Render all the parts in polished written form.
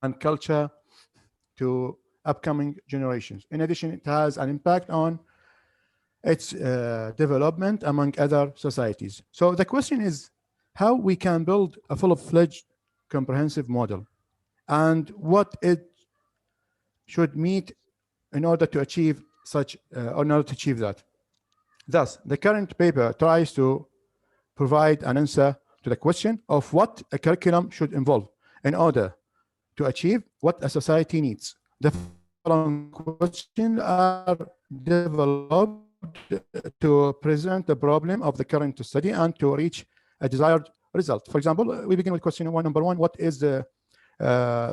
and culture to upcoming generations. In addition, it has an impact on its development among other societies. So the question is how we can build a full-fledged comprehensive model and what it should meet in order to achieve such, in order to achieve that. Thus, the current paper tries to provide an answer to the question of what a curriculum should involve in order to achieve what a society needs. The following questions are developed to present the problem of the current study and to reach a desired result. For example, we begin with question number one: what is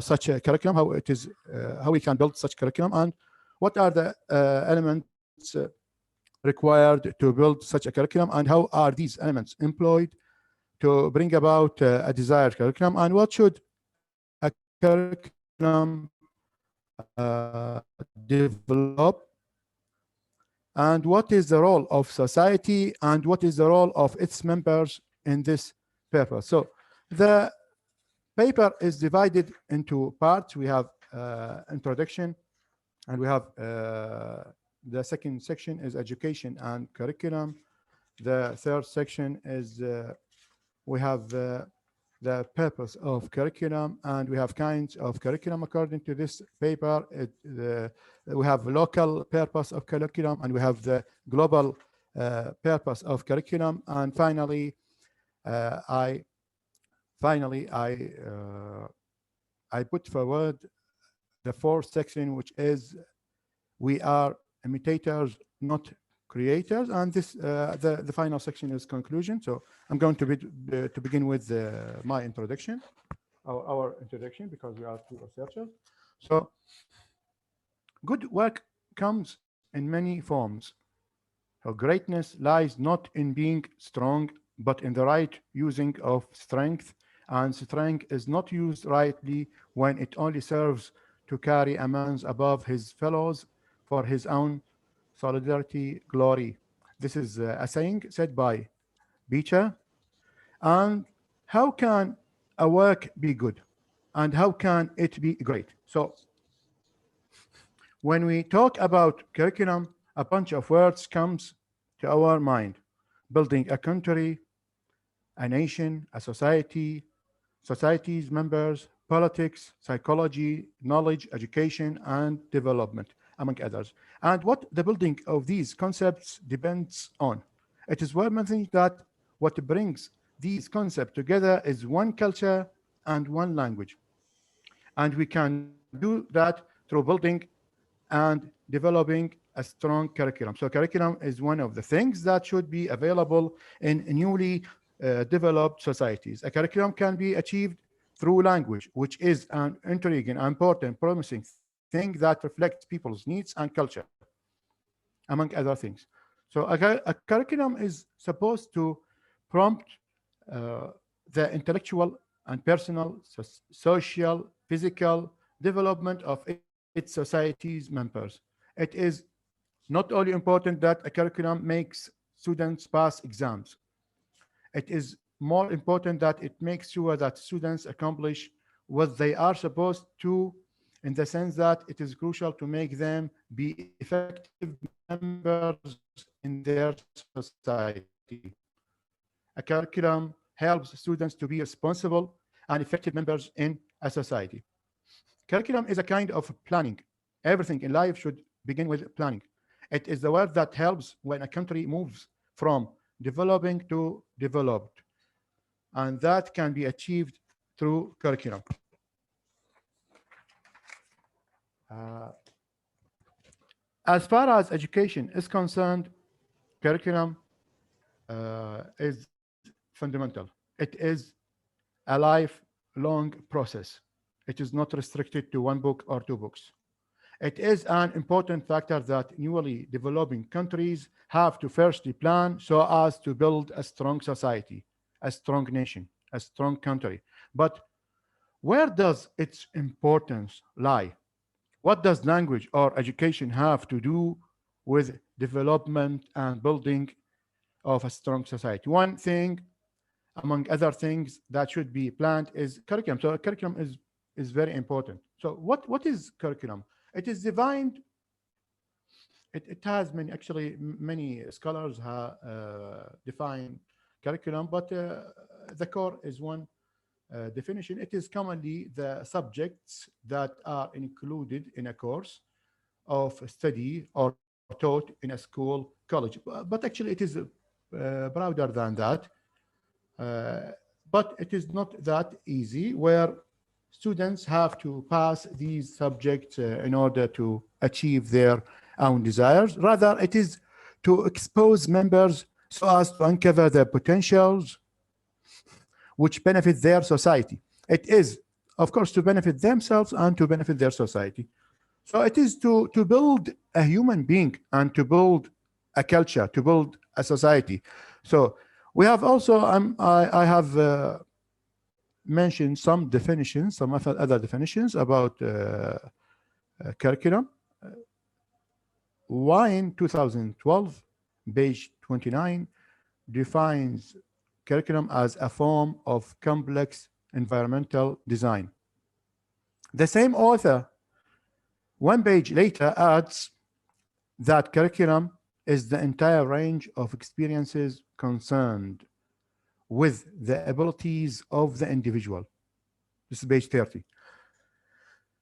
such a curriculum? How it is? How we can build such curriculum, and what are the elements required to build such a curriculum, and how are these elements employed to bring about a desired curriculum, and what should a curriculum develop, and what is the role of society, and what is the role of its members in this paper. So the paper is divided into parts. We have introduction, and we have the second section is education and curriculum. The third section is we have the purpose of curriculum, and we have kinds of curriculum according to this paper. We have local purpose of curriculum, and we have the global purpose of curriculum, and finally I put forward the fourth section, which is we are imitators, not creators, and this the final section is conclusion. So I'm going to begin with my introduction, our introduction, because we are two researchers. So good work comes in many forms. So greatness lies not in being strong, but in the right using of strength, and strength is not used rightly when it only serves to carry a man above his fellows for his own solidarity glory. This is a saying said by Beecher. And how can a work be good, and how can it be great? So when we talk about curriculum, a bunch of words comes to our mind: building a country, a nation, a society, society's members, politics, psychology, knowledge, education, and development, among others. And what the building of these concepts depends on. It is worth mentioning that what brings these concepts together is one culture and one language. And we can do that through building and developing a strong curriculum. So curriculum is one of the things that should be available in newly developed societies. A curriculum can be achieved through language, which is an intriguing, important, promising thing that reflects people's needs and culture, among other things. So a curriculum is supposed to prompt the intellectual and personal, social, physical development of its society's members. It is not only important that a curriculum makes students pass exams. It is more important that it makes sure that students accomplish what they are supposed to, in the sense that it is crucial to make them be effective members in their society. A curriculum helps students to be responsible and effective members in a society. Curriculum is a kind of planning. Everything in life should begin with planning. It is the word that helps when a country moves from developing to developed, and that can be achieved through curriculum. As far as education is concerned, curriculum is fundamental. It is a lifelong process. It is not restricted to one book or two books. It is an important factor that newly developing countries have to firstly plan so as to build a strong society, a strong nation, a strong country. But where does its importance lie? What does language or education have to do with development and building of a strong society? One thing, among other things, that should be planned is curriculum. So curriculum is very important. So what is curriculum? It is defined. It has many, actually many scholars have defined curriculum, but the core is one definition. It is commonly the subjects that are included in a course of study or taught in a school, college. But actually, it is broader than that. But it is not that easy, where students have to pass these subjects in order to achieve their own desires. Rather, it is to expose members so as to uncover their potentials, which benefit their society. It is, of course, to benefit themselves and to benefit their society. So it is to build a human being and to build a culture, to build a society. So we have also, I have mentioned some definitions, some other definitions about curriculum. Wine 2012, page 29, defines curriculum as a form of complex environmental design. The same author, one page later, adds that curriculum is the entire range of experiences concerned with the abilities of the individual. This is page 30.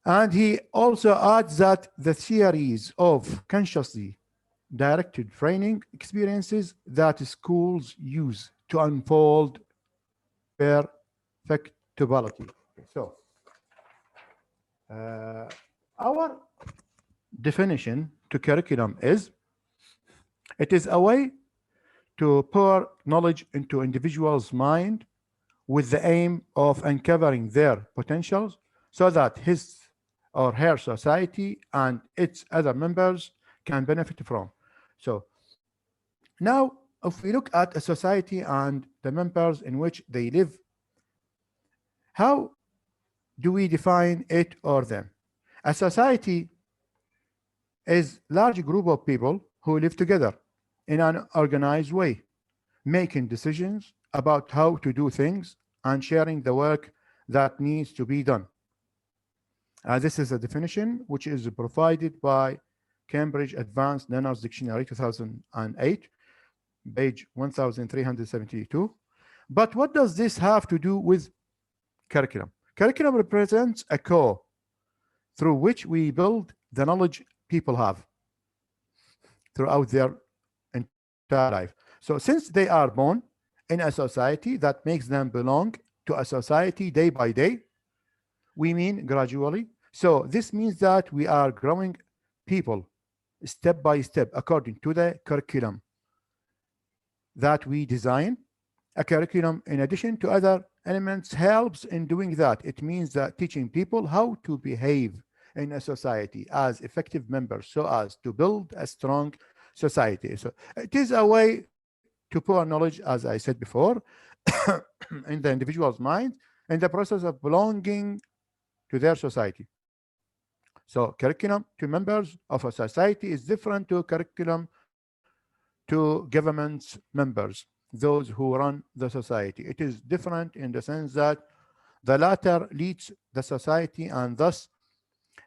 And he also adds that the series of consciously directed training experiences that schools use to unfold perfectibility. So, our definition to curriculum is, it is a way to pour knowledge into individual's mind with the aim of uncovering their potentials so that his or her society and its other members can benefit from. So now, if we look at a society and the members in which they live, how do we define it or them? A society is a large group of people who live together in an organized way, making decisions about how to do things and sharing the work that needs to be done. This is a definition which is provided by Cambridge Advanced Learners Dictionary 2008, page 1372. But what does this have to do with curriculum? Curriculum represents a core through which we build the knowledge people have throughout their entire life. So since they are born in a society that makes them belong to a society day by day, we mean gradually. So this means that we are growing people step by step according to the curriculum that we design. A curriculum, in addition to other elements, helps in doing that. It means that teaching people how to behave in a society as effective members so as to build a strong society. So it is a way to pour knowledge, as I said before, in the individual's mind in the process of belonging to their society. So curriculum to members of a society is different to curriculum to government members, those who run the society. It is different in the sense that the latter leads the society and thus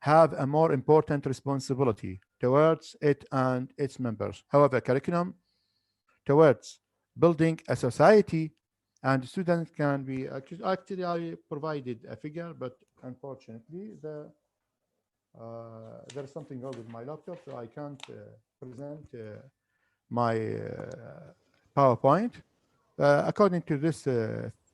have a more important responsibility towards it and its members. However, curriculum towards building a society and students can be, actually I provided a figure, but unfortunately there is something wrong with my laptop, so I can't present my PowerPoint. According to this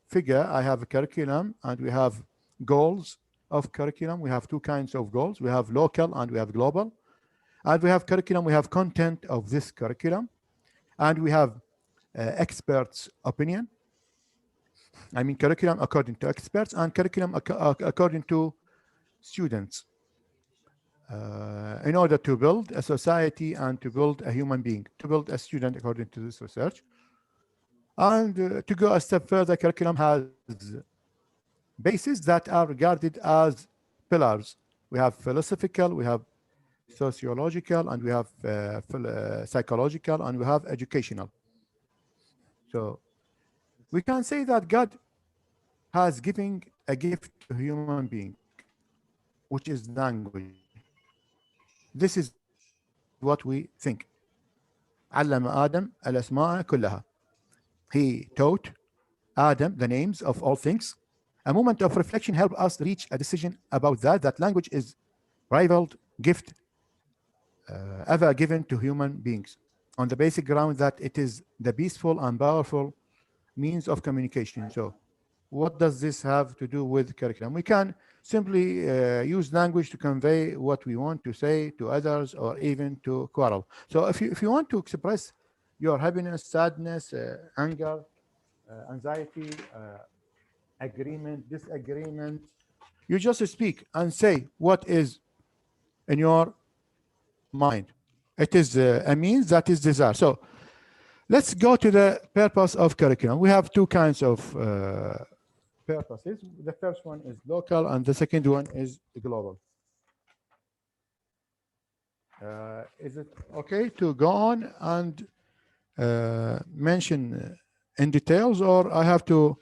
figure, I have a curriculum and we have goals of curriculum. We have two kinds of goals. We have local and we have global. And we have curriculum, we have content of this curriculum. And we have experts' opinion. I mean curriculum according to experts and curriculum according to students. In order to build a society and to build a human being, to build a student according to this research. And to go a step further, curriculum has bases that are regarded as pillars. We have philosophical, we have sociological, and we have psychological, and we have educational. So we can say that God has given a gift to human being. which is language. This is what we think. علم آدم الأسماء كلها. He taught Adam the names of all things. A moment of reflection helped us reach a decision about that language is rivaled gift ever given to human beings on the basic ground that it is the peaceful and powerful means of communication. So what does this have to do with curriculum? We can simply use language to convey what we want to say to others or even to quarrel. So if you want to express your happiness, sadness, anger, anxiety, agreement, disagreement, you just speak and say what is in your mind. It is a means that is desired. So let's go to the purpose of curriculum. We have two kinds of purposes. The first one is local and the second one is global. Is it okay to go on and mention in details, or I have to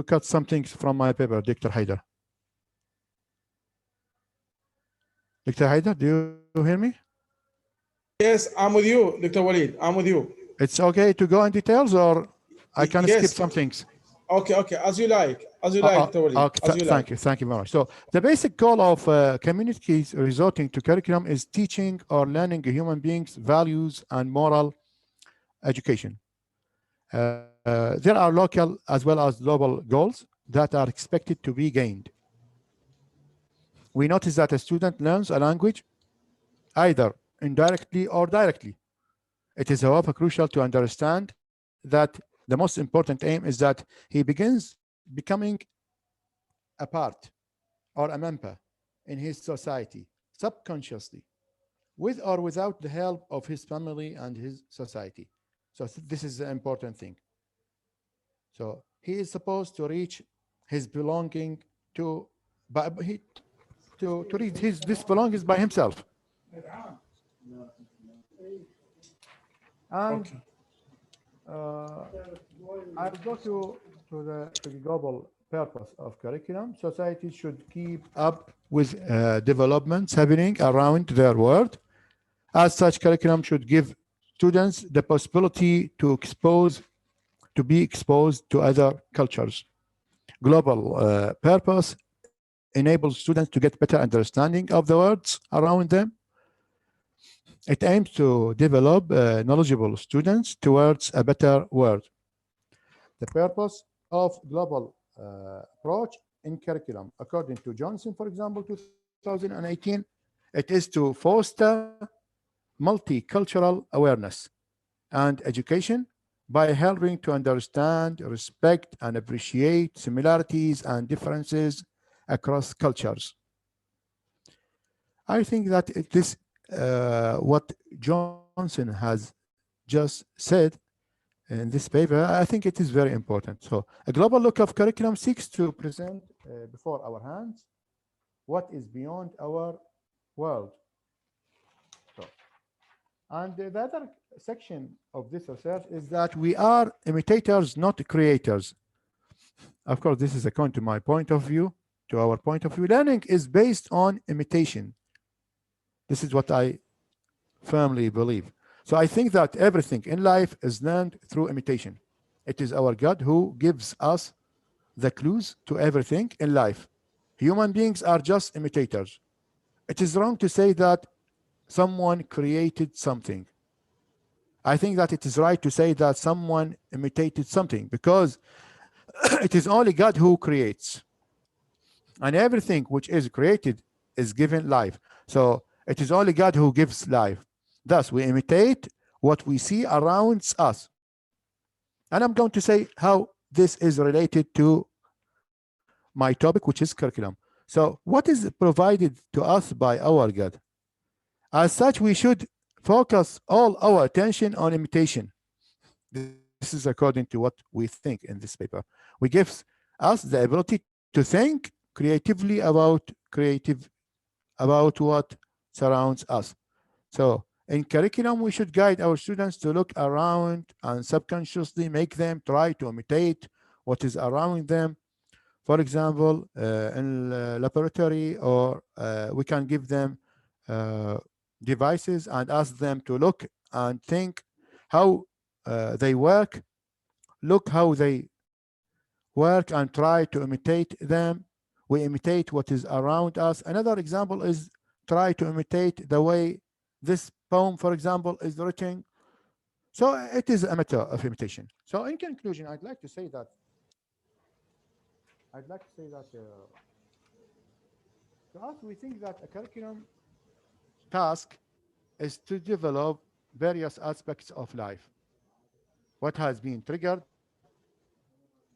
cut some things from my paper, Dr. Haider? Dr. Haider, do you hear me? Yes, I'm with you, Dr. Walid. I'm with you. It's okay to go in details, or I can skip some things? Okay, as you like. As you like, Dr. Walid. Okay, thank you very much. So the basic goal of communities resorting to curriculum is teaching or learning human beings values and moral education. There are local as well as global goals that are expected to be gained. We notice that a student learns a language either indirectly or directly. It is, however, crucial to understand that the most important aim is that he begins becoming a part or a member in his society subconsciously, with or without the help of his family and his society. So this is the important thing. So he is supposed to reach his belonging to reach this belongings by himself. And I'll go to the global purpose of curriculum. Society should keep up with developments happening around their world. As such, curriculum should give students the possibility to be exposed to other cultures. Global purpose enables students to get better understanding of the words around them. It aims to develop knowledgeable students towards a better world. The purpose of global approach in curriculum, according to Johnson, for example, 2018, it is to foster multicultural awareness and education by helping to understand, respect, and appreciate similarities and differences across cultures. I think that this what Johnson has just said in this paper, I think it is very important. So a global look of curriculum seeks to present before our hands what is beyond our world. So, and the other section of this research is that we are imitators, not creators. Of course, this is according to my point of view, to our point of view. Learning is based on imitation. This is what I firmly believe. So I think that everything in life is learned through imitation. It is our God who gives us the clues to everything in life. Human beings are just imitators. It is wrong to say that someone created something. I think that it is right to say that someone imitated something, because it is only God who creates. And everything which is created is given life. So it is only God who gives life. Thus, we imitate what we see around us. And I'm going to say how this is related to my topic, which is curriculum. So what is provided to us by our God? As such, we should focus all our attention on imitation. This is according to what we think in this paper. We give us the ability to think creatively about what surrounds us. So in curriculum, we should guide our students to look around and subconsciously make them try to imitate what is around them. For example, in laboratory, or we can give them devices and ask them to look and think how they work, look how they work, and try to imitate them. We imitate what is around us. Another example is try to imitate the way this poem, for example, is written. So it is a matter of imitation. So in conclusion, I'd like to say that to us, we think that a curriculum task is to develop various aspects of life. What has been triggered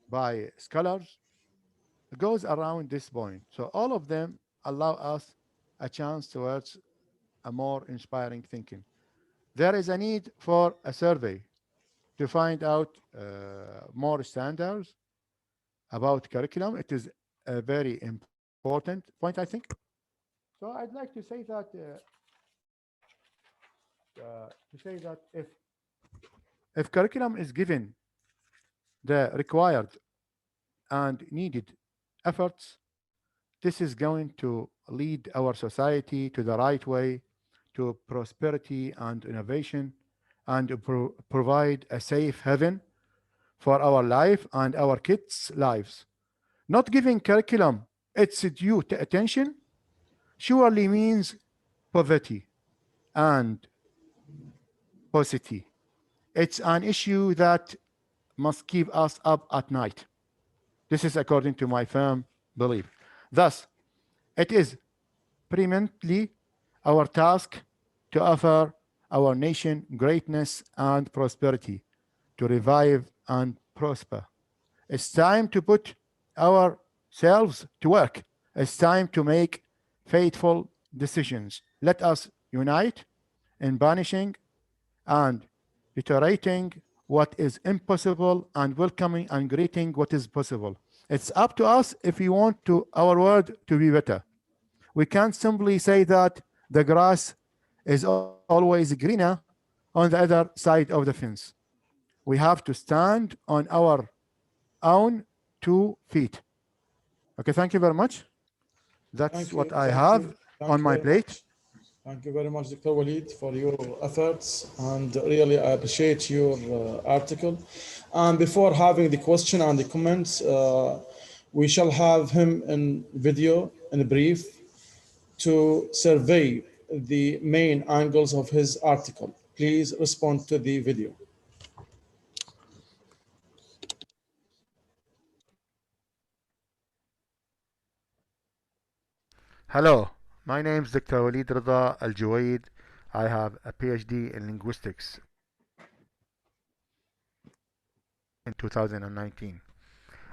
by scholars goes around this point. So all of them allow us a chance towards a more inspiring thinking. There is a need for a survey to find out more standards about curriculum. It is a very important point, I think. So I'd like to say that if curriculum is given the required and needed efforts, this is going to lead our society to the right way, to prosperity and innovation, and provide a safe haven for our life and our kids' lives. Not giving curriculum its due attention surely means poverty and paucity. It's an issue that must keep us up at night. This is according to my firm belief. Thus, it is preeminently our task to offer our nation greatness and prosperity, to revive and prosper. It's time to put ourselves to work. It's time to make faithful decisions. Let us unite in banishing and reiterating what is impossible and welcoming and greeting what is possible. It's up to us if we want to our world to be better. We can't simply say that the grass is always greener on the other side of the fence. We have to stand on our own 2 feet. Okay, thank you very much. That's what I have on my plate. Thank you very much, Dr. Walid, for your efforts, and really I appreciate your article. And before having the question and the comments, we shall have him in video, in a brief, to survey the main angles of his article. Please respond to the video. Hello, my name is Dr. Walid Rida Al Juwaid. I have a PhD in linguistics in 2019.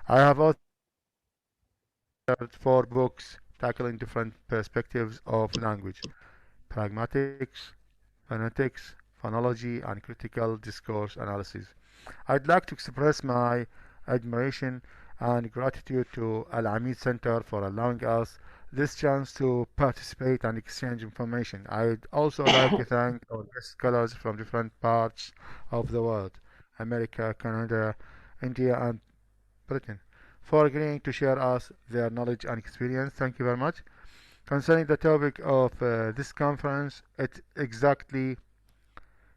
I have authored 4 books tackling different perspectives of language: pragmatics, phonetics, phonology, and critical discourse analysis. I'd like to express my admiration and gratitude to Al Amid Center for allowing us this chance to participate and exchange information. I'd also like to thank our guest scholars from different parts of the world: America, Canada, India, and Britain, for agreeing to share us their knowledge and experience. Thank you very much. Concerning the topic of this conference, it's exactly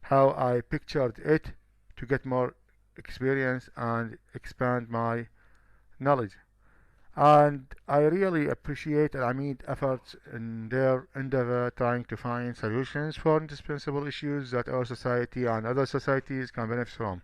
how I pictured it, to get more experience and expand my knowledge. And I really appreciate Al-Amid efforts in their endeavor trying to find solutions for indispensable issues that our society and other societies can benefit from.